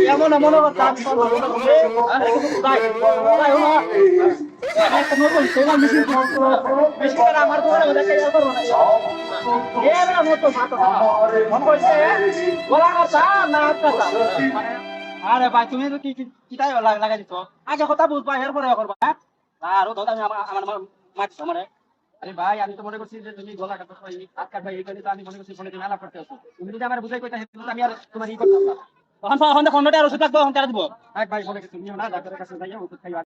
এমন মনে করতে আমার আরে ভাই তুমি তো কিটাই লাগাই দিছো আগে কথা বুঝবা এরপরে করবা আর তো আমি আমার মারছো মানে আরে ভাই আমি তো মনে করছি যে তুমি গলা কাটো হাত কাটবা এই করে তো আমি মনে করছি ফোনে তুমি আলাপ করতে আছো তুমি যদি আমার বুঝাই কইতা আমি আর তোমার ই করতাম না তখন ফোনটা আর ওষুধ লাগবে তখন তারা দিব এক ভাই বলে তুমি না ডাক্তারের কাছে যাইয়া ওষুধ খাইবা